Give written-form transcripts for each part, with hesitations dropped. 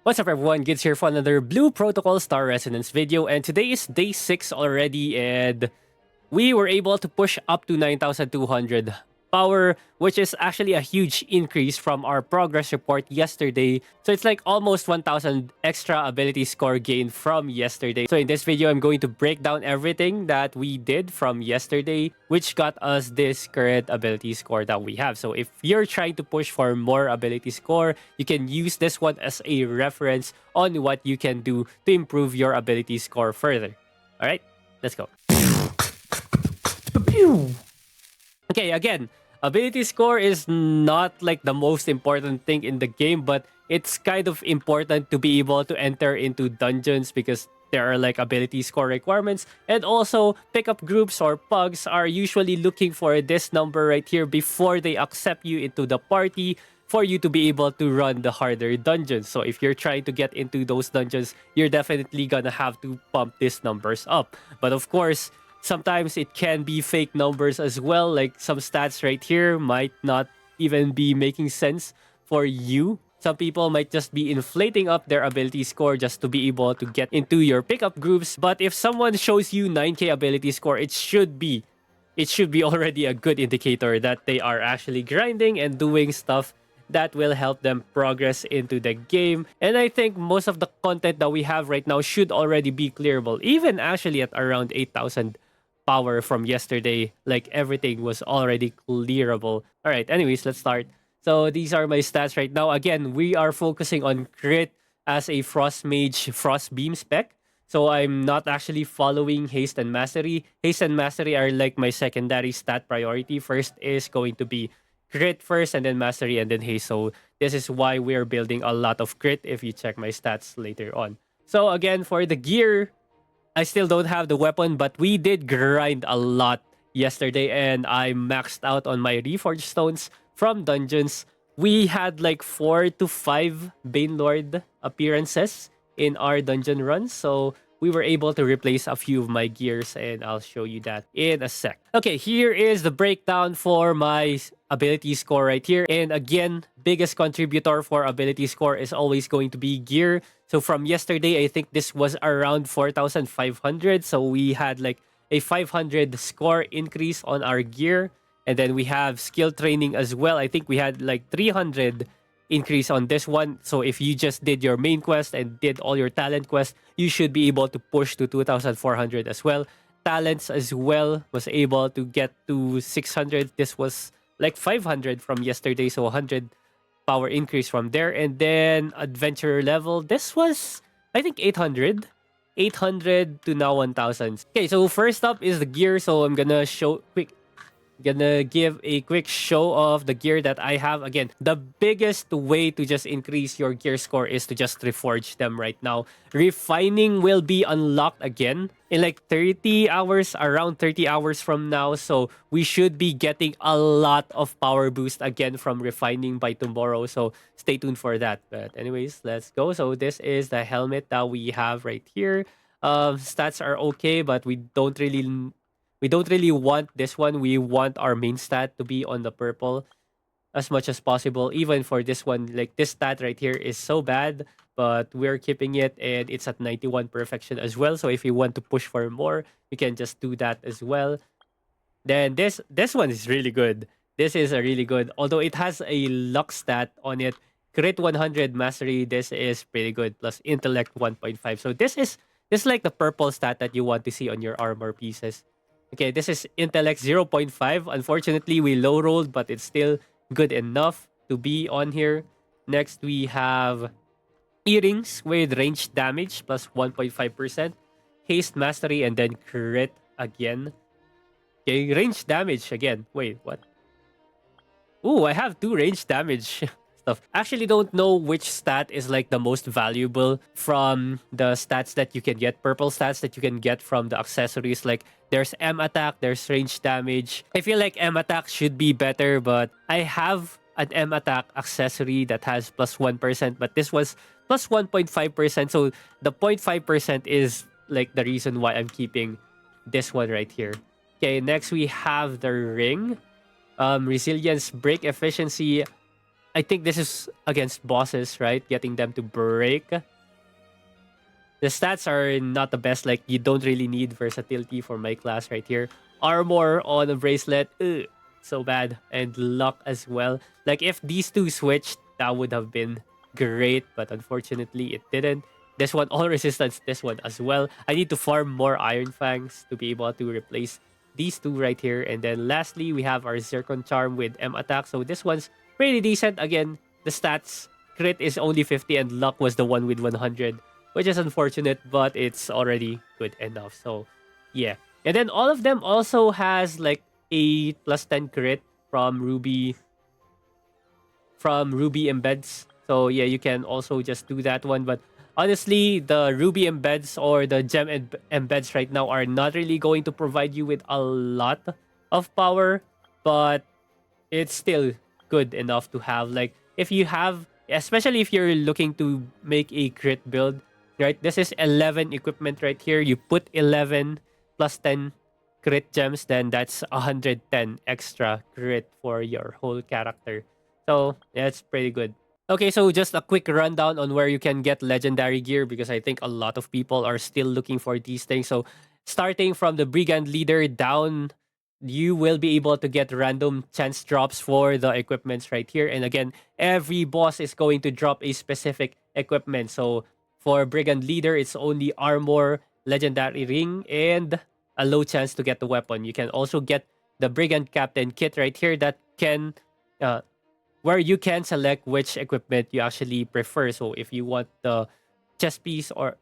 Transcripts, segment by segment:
What's up everyone, Gids here for another Blue Protocol Star Resonance video, and today is day 6 already, and we were able to push up to 9,200 power, which is actually a huge increase from our progress report yesterday. So it's like almost 1,000 extra ability score gain from yesterday. So in this video, I'm going to break down everything that we did from yesterday, which got us this current ability score that we have. So if you're trying to push for more ability score, you can use this one as a reference on what you can do to improve your ability score further. All right, let's go. Okay, again, ability score is not like the most important thing in the game, but it's kind of important to be able to enter into dungeons because there are like ability score requirements, and also pickup groups or pugs are usually looking for this number right here before they accept you into the party for you to be able to run the harder dungeons. So if you're trying to get into those dungeons, you're definitely gonna have to pump these numbers up. But of course, sometimes it can be fake numbers as well. Like some stats right here might not even be making sense for you. Some people might just be inflating up their ability score just to be able to get into your pickup groups. But if someone shows you 9k ability score, it should be already a good indicator that they are actually grinding and doing stuff that will help them progress into the game. And I think most of the content that we have right now should already be clearable. Even actually at around 8,000 power from yesterday, like everything was already clearable. All right, anyways, let's start. So these are my stats right now. Again, we are focusing on crit as a Frost Mage Frost Beam spec. So I'm not actually following Haste and Mastery. Haste and Mastery are like my secondary stat priority. First is going to be crit first, and then Mastery, and then Haste. So this is why we're building a lot of crit if you check my stats later on. So again, for the gear, I still don't have the weapon, but we did grind a lot yesterday, and I maxed out on my Reforged Stones from dungeons. We had like 4 to 5 Banelord appearances in our dungeon runs, so we were able to replace a few of my gears, and I'll show you that in a sec. Okay, here is the breakdown for my ability score right here. And again, biggest contributor for ability score is always going to be gear. So from yesterday, I think this was around 4,500. So we had like a 500 score increase on our gear. And then we have skill training as well. I think we had like 300 increase on this one. So if you just did your main quest and did all your talent quests, you should be able to push to 2,400 as well. Talents as well was able to get to 600. This was like 500 from yesterday, so 100 power increase from there. And then adventure level, this was I think 800 to now 1,000. Okay, so first up is the gear. So I'm gonna give a quick show of the gear that I have. Again, the biggest way to just increase your gear score is to just reforge them right now. Refining will be unlocked again in like 30 hours, around 30 hours from now. So we should be getting a lot of power boost again from refining by tomorrow. So stay tuned for that. But anyways, let's go. So this is the helmet that we have right here. Stats are okay, but we don't really want this one. We want our main stat to be on the purple as much as possible. Even for this one, like this stat right here is so bad, but we're keeping it, and it's at 91 perfection as well. So if you want to push for more, you can just do that as well. Then this one is really good. This is a really good, although it has a luck stat on it. Crit 100 mastery, this is pretty good, plus intellect 1.5. So this is like the purple stat that you want to see on your armor pieces. Okay, this is intellect 0.5. Unfortunately, we low rolled, but it's still good enough to be on here. Next, we have earrings with ranged damage plus 1.5%, haste mastery, and then crit again. Okay, ranged damage again. Wait, what? Ooh, I have 2 ranged damage. Stuff. Actually don't know which stat is like the most valuable from the stats that you can get, purple stats that you can get from the accessories. Like there's M attack, there's range damage. I feel like M attack should be better, but I have an M attack accessory that has plus 1%, but this was plus 1.5%. So the 0.5% is like the reason why I'm keeping this one right here. Okay, next we have the ring. Resilience, break efficiency. I think this is against bosses, right? Getting them to break. The stats are not the best. Like, you don't really need versatility for my class right here. Armor on a bracelet, ugh, so bad. And luck as well. Like, if these two switched, that would have been great. But unfortunately, it didn't. This one, all resistance. This one as well. I need to farm more Iron Fangs to be able to replace these two right here. And then lastly, we have our Zircon Charm with M attack. So this one's pretty decent. Again, the stats, crit is only 50 and luck was the one with 100, which is unfortunate, but it's already good enough. So, yeah. And then all of them also has like a plus 10 crit from Ruby embeds. So, yeah, you can also just do that one. But honestly, the Ruby embeds or the gem embeds right now are not really going to provide you with a lot of power, but it's still good enough to have. Like, if you have, especially if you're looking to make a crit build, right? This is 11 equipment right here. You put 11 plus 10 crit gems, then that's 110 extra crit for your whole character. So that's pretty good. Okay, so just a quick rundown on where you can get legendary gear, because I think a lot of people are still looking for these things. So starting from the Brigand Leader down, you will be able to get random chance drops for the equipments right here. And again, every boss is going to drop a specific equipment. So for Brigand Leader, it's only armor, legendary ring, and a low chance to get the weapon. You can also get the Brigand Captain kit right here that can uh, where you can select which equipment you actually prefer. So if you want the chest piece, or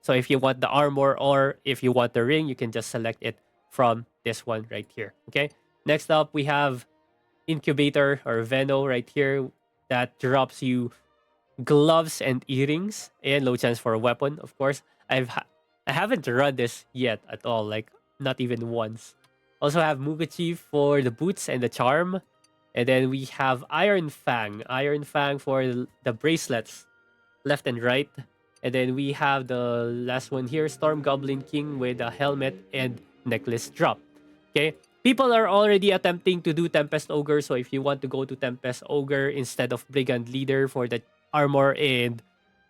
so if you want the armor, or if you want the ring, you can just select it from this one right here. Okay. Next up, we have Incubator or Veno right here that drops you gloves and earrings and low chance for a weapon. Of course, I haven't run this yet at all, like not even once. Also have Mugachi for the boots and the charm. And then we have Iron Fang. Iron Fang for the bracelets, left and right. And then we have the last one here, Storm Goblin King with a helmet and necklace drop. Okay. People are already attempting to do Tempest Ogre. So if you want to go to Tempest Ogre instead of Brigand Leader for the armor and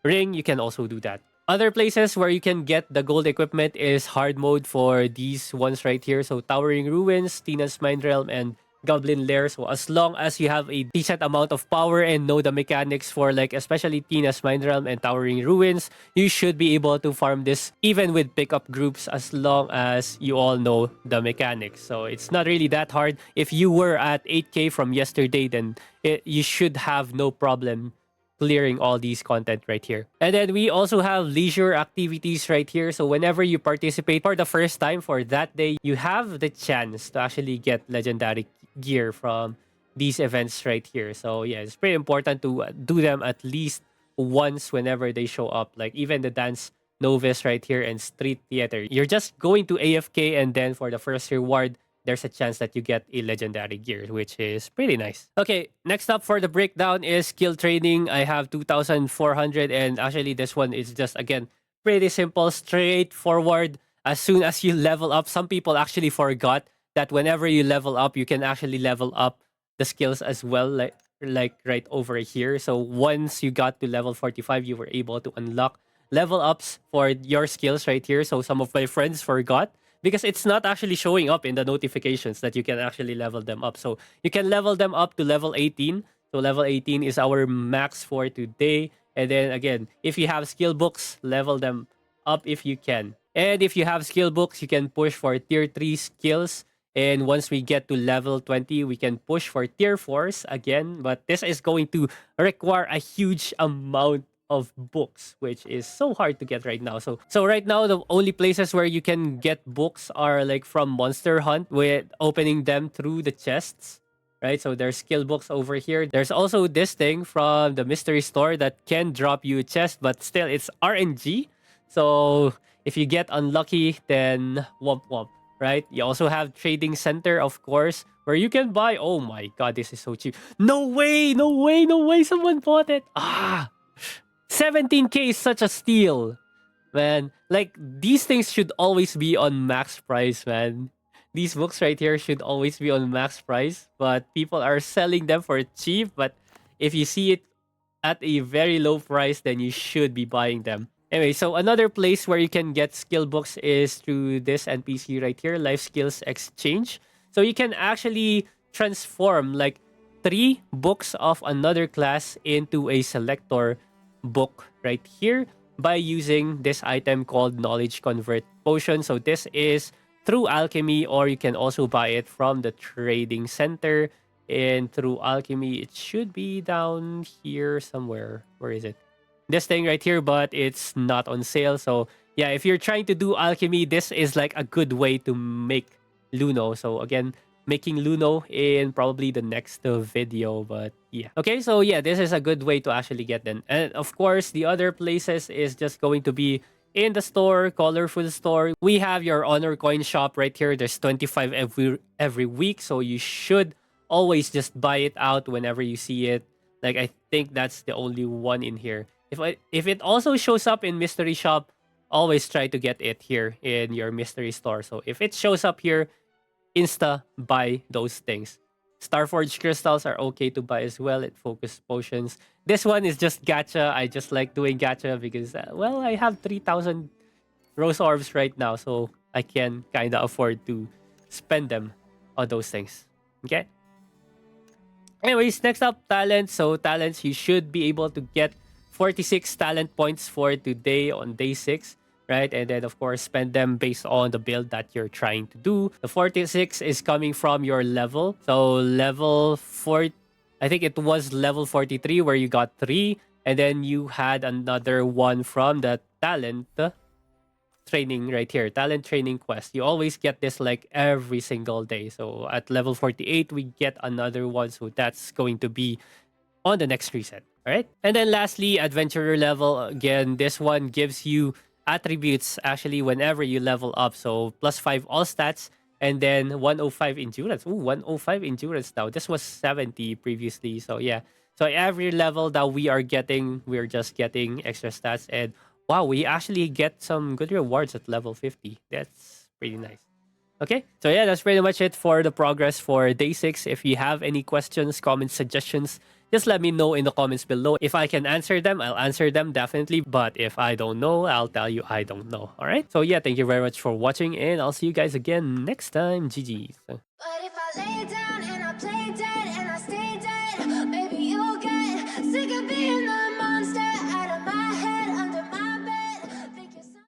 ring, you can also do that. Other places where you can get the gold equipment is hard mode for these ones right here. So Towering Ruins, Tina's Mind Realm, and Goblin Lair. So as long as you have a decent amount of power and know the mechanics for, like, especially Tina's Mind Realm and Towering Ruins, you should be able to farm this even with pickup groups, as long as you all know the mechanics. So it's not really that hard. If you were at 8k from yesterday, then you should have no problem clearing all these content right here. And then we also have leisure activities right here. So whenever you participate for the first time for that day, you have the chance to actually get legendary gear from these events right here. So yeah, it's pretty important to do them at least once whenever they show up. Like even the dance novice right here and street theater. You're just going to AFK, and then for the first reward, there's a chance that you get a legendary gear, which is pretty nice. Okay, next up for the breakdown is skill training. I have 2,400, and actually this one is just, again, pretty simple, straightforward. As soon as you level up, some people actually forgot that whenever you level up, you can actually level up the skills as well, like right over here. So once you got to level 45, you were able to unlock level ups for your skills right here. So some of my friends forgot, because it's not actually showing up in the notifications that you can actually level them up. So you can level them up to level 18. So level 18 is our max for today. And then again, if you have skill books, level them up if you can. And if you have skill books, you can push for tier 3 skills. And once we get to level 20, we can push for tier 4s again. But this is going to require a huge amount of books, which is so hard to get right now. So right now, the only places where you can get books are like from Monster Hunt, with opening them through the chests, right? So there's skill books over here. There's also this thing from the mystery store that can drop you a chest, but still it's RNG. So if you get unlucky, then womp womp, right? You also have Trading Center, of course, where you can buy. Oh my god, this is so cheap. No way, no way, no way, someone bought it. 17k is such a steal, man. Like, these things should always be on max price, man. These books right here should always be on max price, but people are selling them for cheap. But if you see it at a very low price, then you should be buying them. Anyway, so another place where you can get skill books is through this NPC right here, Life Skills Exchange. So you can actually transform like 3 books of another class into a selector book right here by using this item called Knowledge Convert Potion. So this is through alchemy, or you can also buy it from the trading center. And through alchemy, it should be down here somewhere. Where is it? This thing right here, but it's not on sale. So yeah, if you're trying to do alchemy, this is like a good way to make Luno. So again, making Luno in probably the next video, but yeah. Okay, so yeah, this is a good way to actually get them. And of course, the other places is just going to be in the store, Colorful Store. We have your Honor Coin shop right here. There's 25 every week, so you should always just buy it out whenever you see it. Like I think that's the only one in here. If it also shows up in mystery shop, always try to get it here in your mystery store. So if it shows up here, insta buy those things. Starforge crystals are okay to buy as well. It focus potions. This one is just gacha. I just like doing gacha because well, I have 3,000 rose orbs right now, so I can kind of afford to spend them on those things. Okay. Anyways, next up, talents. So talents, you should be able to get 46 talent points for today on day 6, right? And then, of course, spend them based on the build that you're trying to do. The 46 is coming from your level. So level 4, I think it was level 43 where you got 3. And then you had another one from the talent training right here, talent training quest. You always get this like every single day. So at level 48, we get another one. So that's going to be on the next reset. All right. And then lastly, adventurer level. Again, this one gives you attributes actually whenever you level up. So +5 all stats and then 105 endurance. Ooh, 105 endurance now. This was 70 previously. So yeah. So every level that we are getting, we're just getting extra stats. And wow, we actually get some good rewards at level 50. That's pretty nice. Okay, so yeah, that's pretty much it for the progress for day 6. If you have any questions, comments, suggestions, just let me know in the comments below. If I can answer them, I'll answer them definitely. But if I don't know, I'll tell you I don't know. All right, so yeah, thank you very much for watching, and I'll see you guys again next time. GG's.